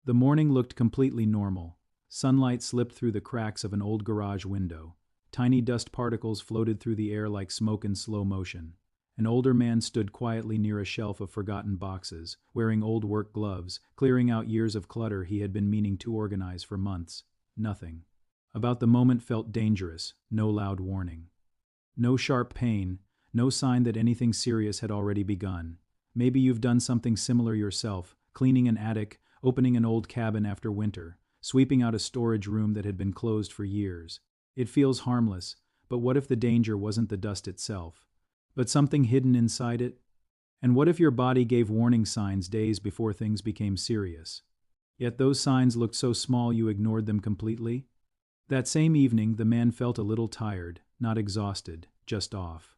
The morning looked completely normal. Sunlight slipped through the cracks of an old garage window. Tiny dust particles floated through the air like smoke in slow motion. An older man stood quietly near a shelf of forgotten boxes, wearing old work gloves, clearing out years of clutter he had been meaning to organize for months. Nothing about the moment felt dangerous, no loud warning. No sharp pain, no sign that anything serious had already begun. Maybe you've done something similar yourself, cleaning an attic, opening an old cabin after winter, sweeping out a storage room that had been closed for years. It feels harmless, but what if the danger wasn't the dust itself, but something hidden inside it? And what if your body gave warning signs days before things became serious? Yet those signs looked so small you ignored them completely? That same evening, the man felt a little tired, not exhausted, just off.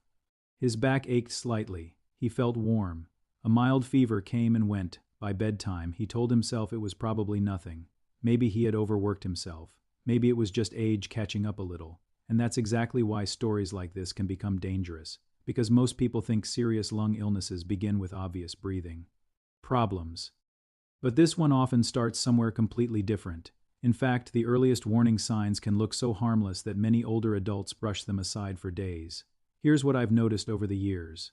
His back ached slightly. He felt warm. A mild fever came and went. By bedtime, he told himself it was probably nothing. Maybe he had overworked himself. Maybe it was just age catching up a little. And that's exactly why stories like this can become dangerous, because most people think serious lung illnesses begin with obvious breathing problems. But this one often starts somewhere completely different. In fact, the earliest warning signs can look so harmless that many older adults brush them aside for days. Here's what I've noticed over the years.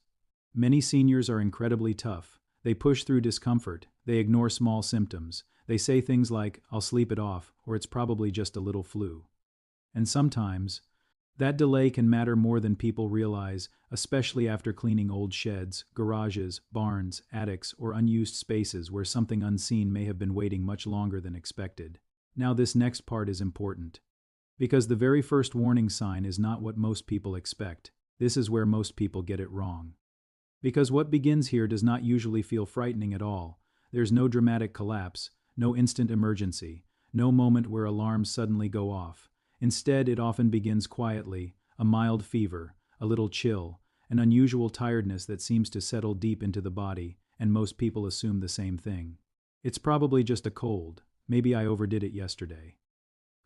Many seniors are incredibly tough. They push through discomfort. They ignore small symptoms. They say things like, "I'll sleep it off," or "It's probably just a little flu." And sometimes, that delay can matter more than people realize, especially after cleaning old sheds, garages, barns, attics, or unused spaces where something unseen may have been waiting much longer than expected. Now this next part is important, because the very first warning sign is not what most people expect. This is where most people get it wrong. Because what begins here does not usually feel frightening at all. There's no dramatic collapse, no instant emergency, no moment where alarms suddenly go off. Instead, it often begins quietly, a mild fever, a little chill, an unusual tiredness that seems to settle deep into the body, and most people assume the same thing. It's probably just a cold. Maybe I overdid it yesterday.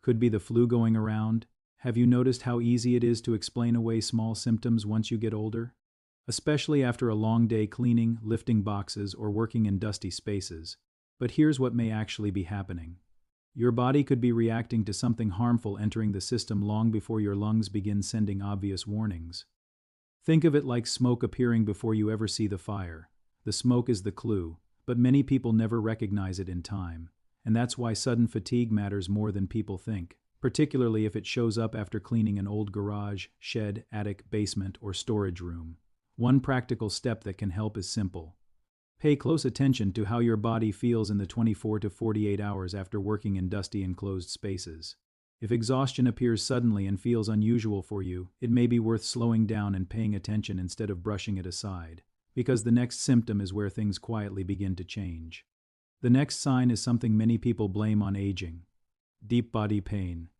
Could be the flu going around. Have you noticed how easy it is to explain away small symptoms once you get older? Especially after a long day cleaning, lifting boxes, or working in dusty spaces. But here's what may actually be happening. Your body could be reacting to something harmful entering the system long before your lungs begin sending obvious warnings. Think of it like smoke appearing before you ever see the fire. The smoke is the clue, but many people never recognize it in time. And that's why sudden fatigue matters more than people think, particularly if it shows up after cleaning an old garage, shed, attic, basement, or storage room. One practical step that can help is simple. Pay close attention to how your body feels in the 24 to 48 hours after working in dusty enclosed spaces. If exhaustion appears suddenly and feels unusual for you, it may be worth slowing down and paying attention instead of brushing it aside, because the next symptom is where things quietly begin to change. The next sign is something many people blame on aging: deep body pain.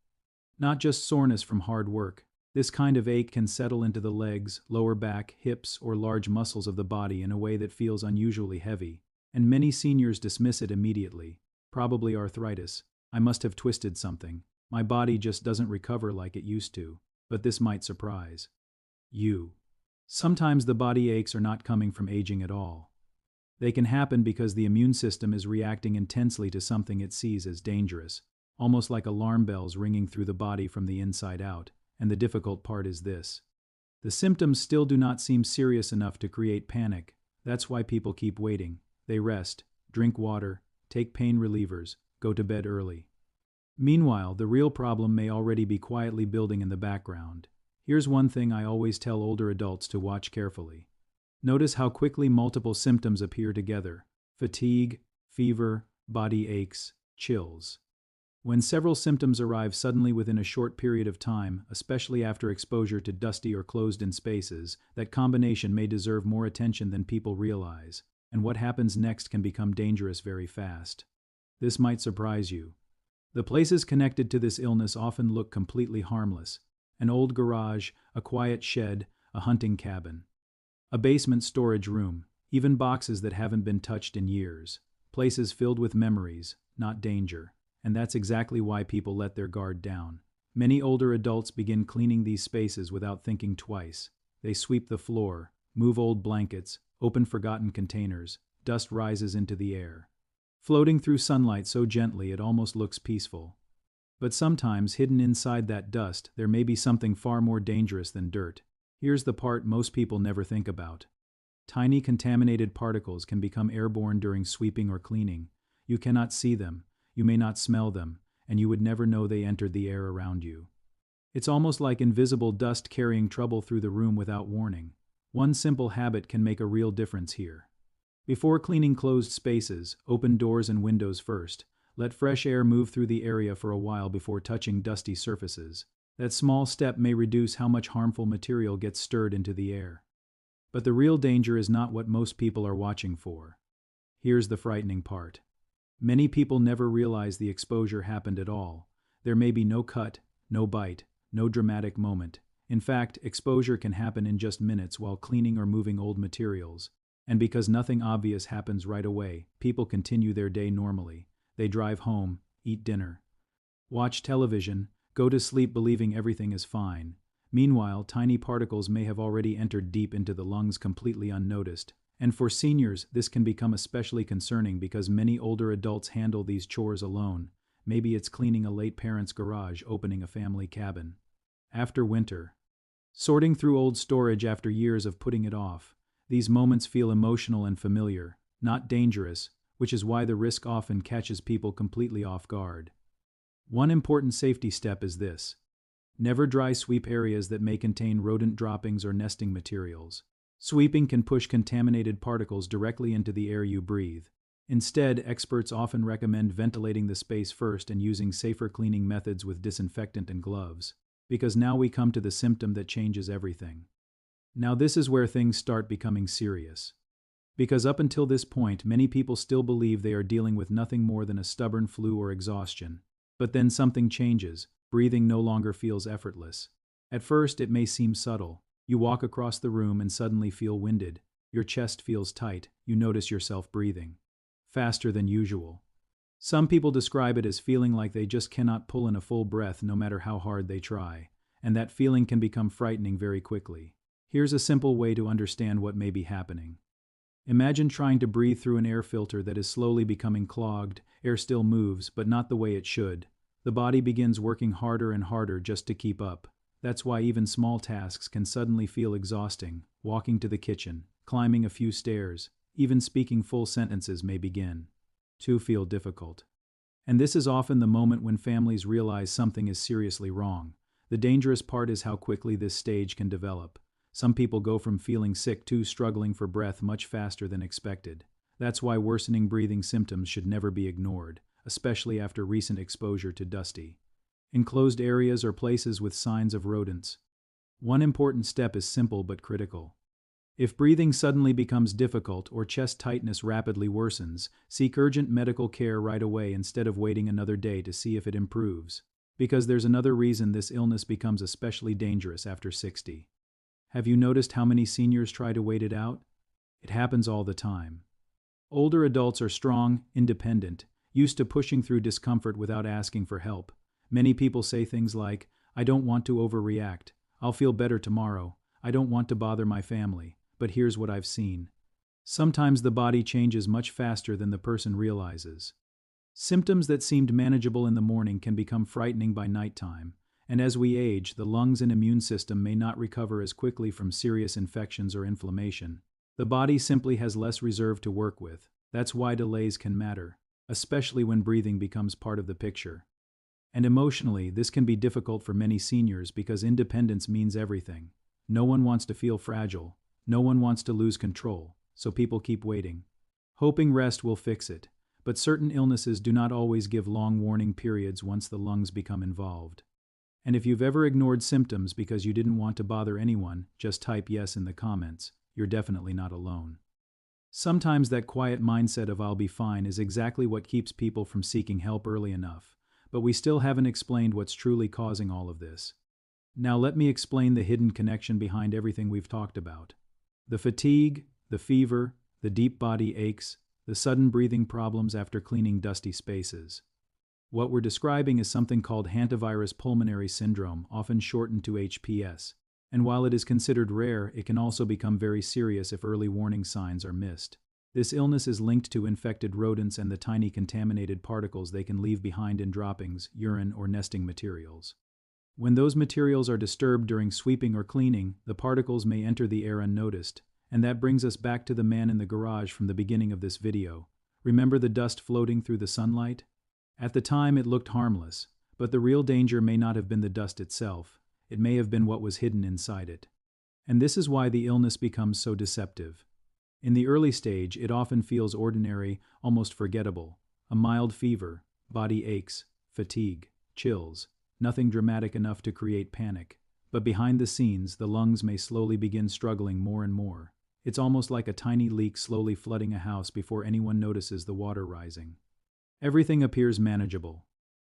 Not just soreness from hard work. This kind of ache can settle into the legs, lower back, hips, or large muscles of the body in a way that feels unusually heavy, and many seniors dismiss it immediately. Probably arthritis. I must have twisted something. My body just doesn't recover like it used to. But this might surprise you. Sometimes the body aches are not coming from aging at all. They can happen because the immune system is reacting intensely to something it sees as dangerous, almost like alarm bells ringing through the body from the inside out. And the difficult part is this: the symptoms still do not seem serious enough to create panic. That's why people keep waiting. They rest, drink water, take pain relievers, go to bed early. Meanwhile, the real problem may already be quietly building in the background. Here's one thing I always tell older adults to watch carefully. Notice how quickly multiple symptoms appear together: fatigue, fever, body aches, chills. When several symptoms arrive suddenly within a short period of time, especially after exposure to dusty or closed-in spaces, that combination may deserve more attention than people realize, and what happens next can become dangerous very fast. This might surprise you. The places connected to this illness often look completely harmless: an old garage, a quiet shed, a hunting cabin, a basement storage room, even boxes that haven't been touched in years. Places filled with memories, not danger. And that's exactly why people let their guard down. Many older adults begin cleaning these spaces without thinking twice. They sweep the floor, move old blankets, open forgotten containers. Dust rises into the air. floating through sunlight so gently it almost looks peaceful. But sometimes, hidden inside that dust, there may be something far more dangerous than dirt. Here's the part most people never think about. Tiny contaminated particles can become airborne during sweeping or cleaning. You cannot see them, you may not smell them, and you would never know they entered the air around you. It's almost like invisible dust carrying trouble through the room without warning. One simple habit can make a real difference here. Before cleaning closed spaces, open doors and windows first. Let fresh air move through the area for a while before touching dusty surfaces. That small step may reduce how much harmful material gets stirred into the air. But the real danger is not what most people are watching for. Here's the frightening part. Many people never realize the exposure happened at all. There may be no cut, no bite, no dramatic moment. In fact, exposure can happen in just minutes while cleaning or moving old materials. And because nothing obvious happens right away, people continue their day normally. They drive home, eat dinner, watch television, go to sleep believing everything is fine. Meanwhile, tiny particles may have already entered deep into the lungs completely unnoticed. And for seniors, this can become especially concerning because many older adults handle these chores alone. Maybe it's cleaning a late parent's garage, opening a family cabin. After winter, sorting through old storage after years of putting it off. These moments feel emotional and familiar, not dangerous, which is why the risk often catches people completely off guard. One important safety step is this. Never dry sweep areas that may contain rodent droppings or nesting materials. Sweeping can push contaminated particles directly into the air you breathe. Instead, experts often recommend ventilating the space first and using safer cleaning methods with disinfectant and gloves. Because now we come to the symptom that changes everything. Now this is where things start becoming serious. Because up until this point, many people still believe they are dealing with nothing more than a stubborn flu or exhaustion. But then something changes. Breathing no longer feels effortless. At first, it may seem subtle. You walk across the room and suddenly feel winded. Your chest feels tight. You notice yourself breathing faster than usual. Some people describe it as feeling like they just cannot pull in a full breath no matter how hard they try. And that feeling can become frightening very quickly. Here's a simple way to understand what may be happening. Imagine trying to breathe through an air filter that is slowly becoming clogged. Air still moves, but not the way it should. The body begins working harder and harder just to keep up. That's why even small tasks can suddenly feel exhausting. Walking to the kitchen, climbing a few stairs, even speaking full sentences may begin to feel difficult. And this is often the moment when families realize something is seriously wrong. The dangerous part is how quickly this stage can develop. Some people go from feeling sick to struggling for breath much faster than expected. That's why worsening breathing symptoms should never be ignored, especially after recent exposure to dusty, enclosed areas or places with signs of rodents. One important step is simple but critical. If breathing suddenly becomes difficult or chest tightness rapidly worsens, seek urgent medical care right away instead of waiting another day to see if it improves. Because there's another reason this illness becomes especially dangerous after 60. Have you noticed how many seniors try to wait it out? It happens all the time. Older adults are strong, independent, used to pushing through discomfort without asking for help. Many people say things like, "I don't want to overreact. I'll feel better tomorrow. I don't want to bother my family. But here's what I've seen." Sometimes the body changes much faster than the person realizes. Symptoms that seemed manageable in the morning can become frightening by nighttime. And as we age, the lungs and immune system may not recover as quickly from serious infections or inflammation. The body simply has less reserve to work with. That's why delays can matter, especially when breathing becomes part of the picture. And emotionally, this can be difficult for many seniors because independence means everything. No one wants to feel fragile. No one wants to lose control, so people keep waiting, hoping rest will fix it. But certain illnesses do not always give long warning periods once the lungs become involved. And if you've ever ignored symptoms because you didn't want to bother anyone, just type yes in the comments. You're definitely not alone. Sometimes that quiet mindset of "I'll be fine" is exactly what keeps people from seeking help early enough. But we still haven't explained what's truly causing all of this. Now let me explain the hidden connection behind everything we've talked about. The fatigue, the fever, the deep body aches, the sudden breathing problems after cleaning dusty spaces. What we're describing is something called Hantavirus Pulmonary syndrome, often shortened to HPS. And while it is considered rare, it can also become very serious if early warning signs are missed. This illness is linked to infected rodents and the tiny contaminated particles they can leave behind in droppings, urine, or nesting materials. When those materials are disturbed during sweeping or cleaning, the particles may enter the air unnoticed. And that brings us back to the man in the garage from the beginning of this video. Remember the dust floating through the sunlight? At the time it looked harmless, but the real danger may not have been the dust itself. It may have been what was hidden inside it. And this is why the illness becomes so deceptive. In the early stage, it often feels ordinary, almost forgettable. A mild fever, body aches, fatigue, chills, nothing dramatic enough to create panic. But behind the scenes, the lungs may slowly begin struggling more and more. It's almost like a tiny leak slowly flooding a house before anyone notices the water rising. Everything appears manageable,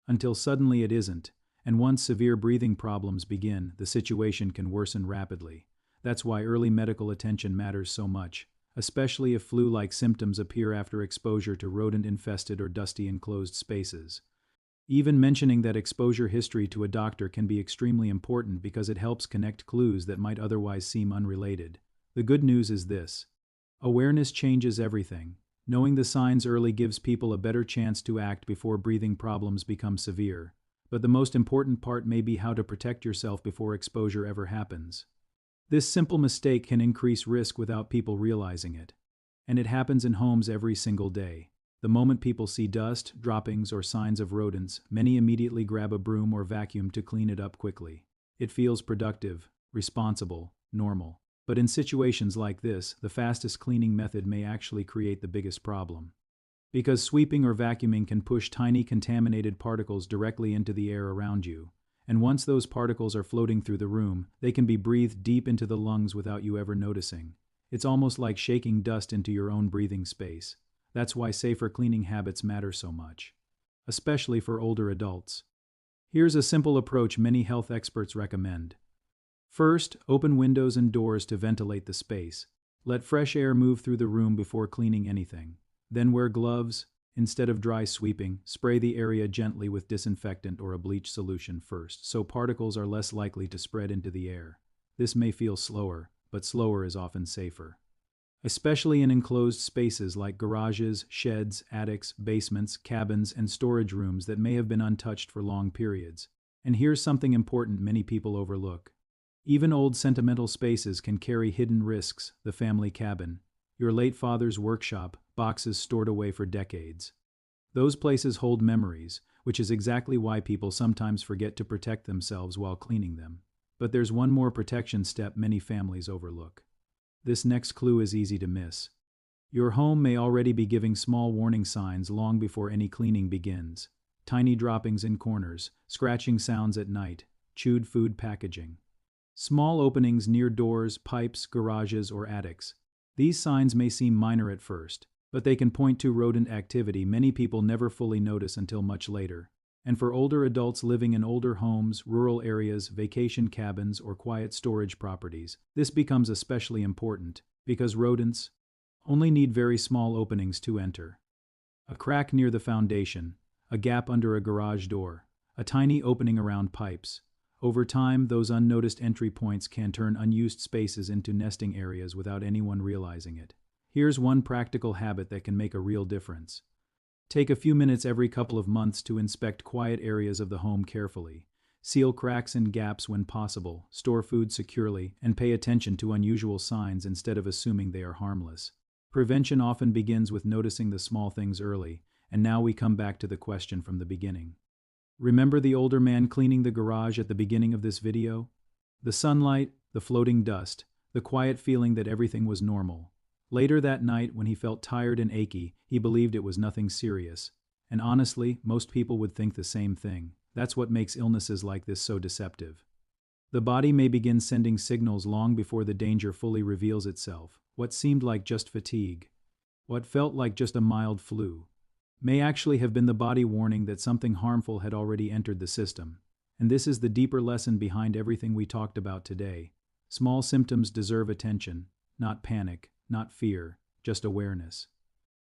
until suddenly it isn't, and once severe breathing problems begin, the situation can worsen rapidly. That's why early medical attention matters so much, especially if flu-like symptoms appear after exposure to rodent-infested or dusty enclosed spaces. Even mentioning that exposure history to a doctor can be extremely important because it helps connect clues that might otherwise seem unrelated. The good news is this: awareness changes everything. Knowing the signs early gives people a better chance to act before breathing problems become severe. But the most important part may be how to protect yourself before exposure ever happens. This simple mistake can increase risk without people realizing it. And it happens in homes every single day. The moment people see dust, droppings, or signs of rodents, many immediately grab a broom or vacuum to clean it up quickly. It feels productive, responsible, normal. But in situations like this, the fastest cleaning method may actually create the biggest problem. Because sweeping or vacuuming can push tiny contaminated particles directly into the air around you. And once those particles are floating through the room, they can be breathed deep into the lungs without you ever noticing. It's almost like shaking dust into your own breathing space. That's why safer cleaning habits matter so much, especially for older adults. Here's a simple approach many health experts recommend. First, open windows and doors to ventilate the space. Let fresh air move through the room before cleaning anything. Then wear gloves. Instead of dry sweeping, spray the area gently with disinfectant or a bleach solution first, so particles are less likely to spread into the air. This may feel slower, but slower is often safer. Especially in enclosed spaces like garages, sheds, attics, basements, cabins, and storage rooms that may have been untouched for long periods. And here's something important many people overlook. Even old sentimental spaces can carry hidden risks: the family cabin, your late father's workshop, boxes stored away for decades. Those places hold memories, which is exactly why people sometimes forget to protect themselves while cleaning them. But there's one more protection step many families overlook. This next clue is easy to miss. Your home may already be giving small warning signs long before any cleaning begins. Tiny droppings in corners, scratching sounds at night, chewed food packaging. Small openings near doors, pipes, garages, or attics. These signs may seem minor at first, but they can point to rodent activity many people never fully notice until much later. And for older adults living in older homes, rural areas, vacation cabins, or quiet storage properties, this becomes especially important because rodents only need very small openings to enter. A crack near the foundation, a gap under a garage door, a tiny opening around pipes. Over time, those unnoticed entry points can turn unused spaces into nesting areas without anyone realizing it. Here's one practical habit that can make a real difference. Take a few minutes every couple of months to inspect quiet areas of the home carefully. Seal cracks and gaps when possible, store food securely, and pay attention to unusual signs instead of assuming they are harmless. Prevention often begins with noticing the small things early, and now we come back to the question from the beginning. Remember the older man cleaning the garage at the beginning of this video? The sunlight, the floating dust, the quiet feeling that everything was normal. Later that night, when he felt tired and achy, he believed it was nothing serious. And honestly, most people would think the same thing. That's what makes illnesses like this so deceptive. The body may begin sending signals long before the danger fully reveals itself. What seemed like just fatigue, what felt like just a mild flu, may actually have been the body warning that something harmful had already entered the system. And this is the deeper lesson behind everything we talked about today. Small symptoms deserve attention, not panic, not fear, just awareness.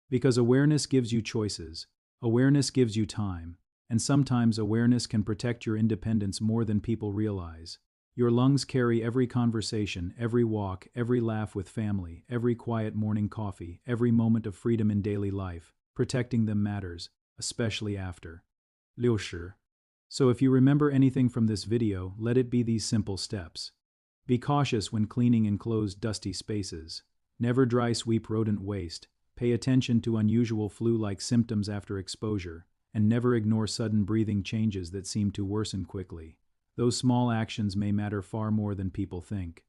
Because awareness gives you choices, awareness gives you time, and sometimes awareness can protect your independence more than people realize. Your lungs carry every conversation, every walk, every laugh with family, every quiet morning coffee, every moment of freedom in daily life. Protecting them matters, especially after 6. So if you remember anything from this video, let it be these simple steps. Be cautious when cleaning enclosed dusty spaces. Never dry sweep rodent waste. Pay attention to unusual flu-like symptoms after exposure, and never ignore sudden breathing changes that seem to worsen quickly. Those small actions may matter far more than people think.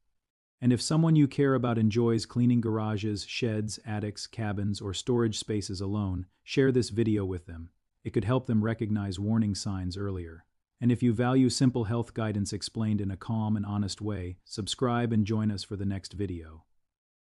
And if someone you care about enjoys cleaning garages, sheds, attics, cabins, or storage spaces alone, share this video with them. It could help them recognize warning signs earlier. And if you value simple health guidance explained in a calm and honest way, subscribe and join us for the next video.